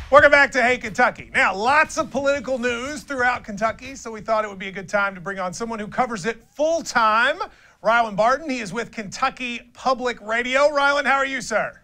Welcome back to Hey Kentucky. Now, lots of political news throughout Kentucky, so we thought it would be a good time to bring on someone who covers it full-time, Ryland Barton. He is with Kentucky Public Radio. Ryland, how are you, sir?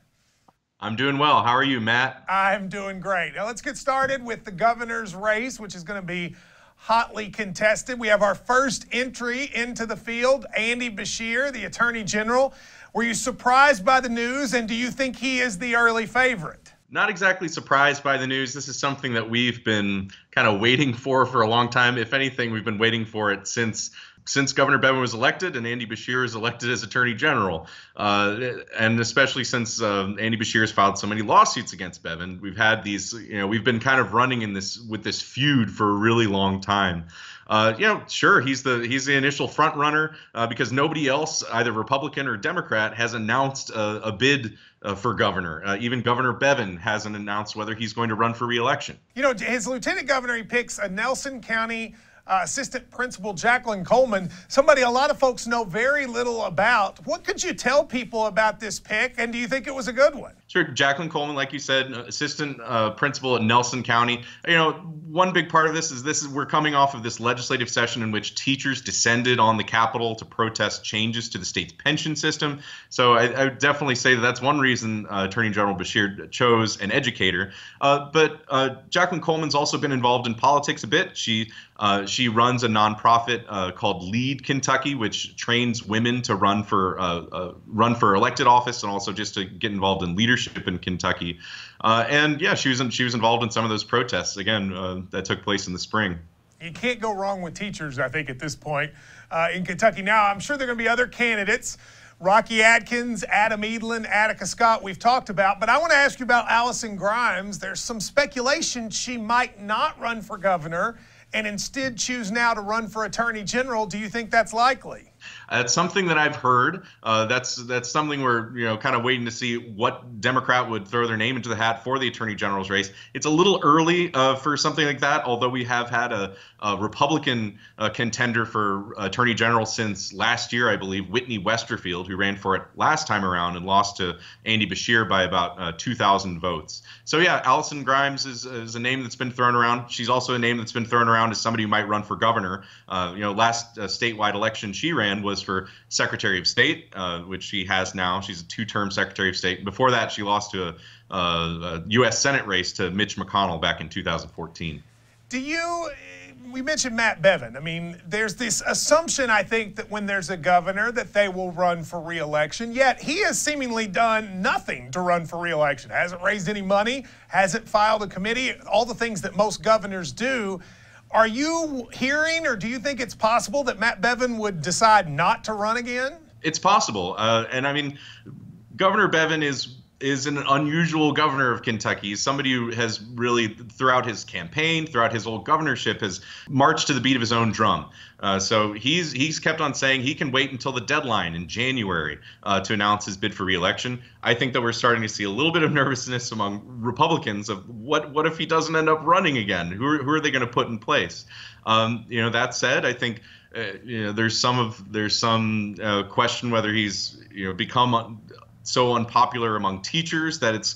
I'm doing well. How are you, Matt? I'm doing great. Now, let's get started with the governor's race, which is going to be hotly contested. We have our first entry into the field, Andy Beshear, the Attorney General. Were you surprised by the news, and do you think he is the early favorite? Not exactly surprised by the news. This is something that we've been kind of waiting for a long time. If anything, we've been waiting for it since Governor Bevin was elected and Andy Beshear was elected as Attorney General. And especially since Andy Beshear has filed so many lawsuits against Bevin, we've had these, we've been kind of running with this feud for a really long time. Sure, he's the initial front runner because nobody else, either Republican or Democrat, has announced a bid for governor. Even Governor Bevin hasn't announced whether he's going to run for re-election. His lieutenant governor, he picks a Nelson County Assistant Principal Jacqueline Coleman, somebody a lot of folks know very little about. What could you tell people about this pick, and do you think it was a good one? Sure. Jacqueline Coleman, like you said, assistant principal at Nelson County. One big part of this is we're coming off of this legislative session in which teachers descended on the Capitol to protest changes to the state's pension system. So I would definitely say that's one reason Attorney General Beshear chose an educator. But Jacqueline Coleman's also been involved in politics a bit. She runs a nonprofit called Lead Kentucky, which trains women to run for elected office and also just to get involved in leadership in Kentucky. She was involved in some of those protests again that took place in the spring. You can't go wrong with teachers, I think, at this point in Kentucky. Now, I'm sure there are going to be other candidates. Rocky Adkins, Adam Edlin, Attica Scott, we've talked about. But I want to ask you about Allison Grimes. There's some speculation she might not run for governor and instead choose now to run for Attorney General. Do you think that's likely? It's something that I've heard. That's something we're kind of waiting to see what Democrat would throw their name into the hat for the Attorney General's race. It's a little early for something like that, although we have had a Republican contender for Attorney General since last year, I believe, Whitney Westerfield, who ran for it last time around and lost to Andy Beshear by about 2,000 votes. So yeah, Allison Grimes is a name that's been thrown around. She's also a name that's been thrown around as somebody who might run for governor. Last statewide election she ran was for Secretary of State, which she has now. She's a two-term Secretary of State. Before that, she lost to a U.S. Senate race to Mitch McConnell back in 2014. We mentioned Matt Bevin. I mean, there's this assumption, I think, that when there's a governor that they will run for re-election, yet he has seemingly done nothing to run for re-election. Hasn't raised any money, hasn't filed a committee, all the things that most governors do. Are you hearing, or do you think it's possible that Matt Bevin would decide not to run again? It's possible. And I mean, Governor Bevin is an unusual governor of Kentucky. He's somebody who has really, throughout his campaign, throughout his whole governorship, has marched to the beat of his own drum. So he's kept on saying he can wait until the deadline in January to announce his bid for re-election. I think that we're starting to see a little bit of nervousness among Republicans of what if he doesn't end up running again? Who are they going to put in place? That said, I think there's some question whether he's become so unpopular among teachers that it's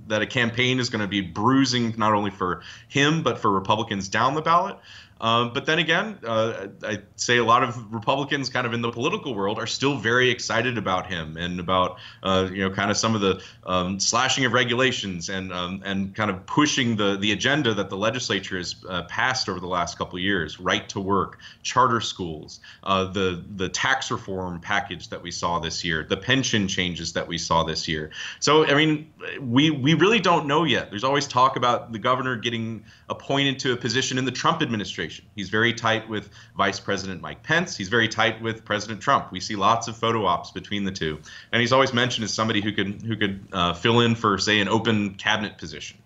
that a campaign is going to be bruising not only for him but for Republicans down the ballot. But then again, I'd say a lot of Republicans kind of in the political world are still very excited about him and about, kind of some of the slashing of regulations and kind of pushing the agenda that the legislature has passed over the last couple of years, right to work, charter schools, the tax reform package that we saw this year, the pension changes that we saw this year. So, I mean, we really don't know yet. There's always talk about the governor getting appointed to a position in the Trump administration. He's very tight with Vice President Mike Pence. He's very tight with President Trump. We see lots of photo ops between the two. And he's always mentioned as somebody who could fill in for, say, an open cabinet position.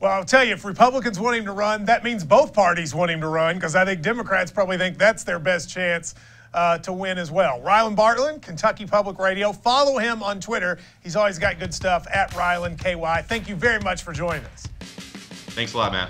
Well, I'll tell you, if Republicans want him to run, that means both parties want him to run, because I think Democrats probably think that's their best chance to win as well. Ryland Barton, Kentucky Public Radio. Follow him on Twitter. He's always got good stuff at RylandKY. Thank you very much for joining us. Thanks a lot, Matt.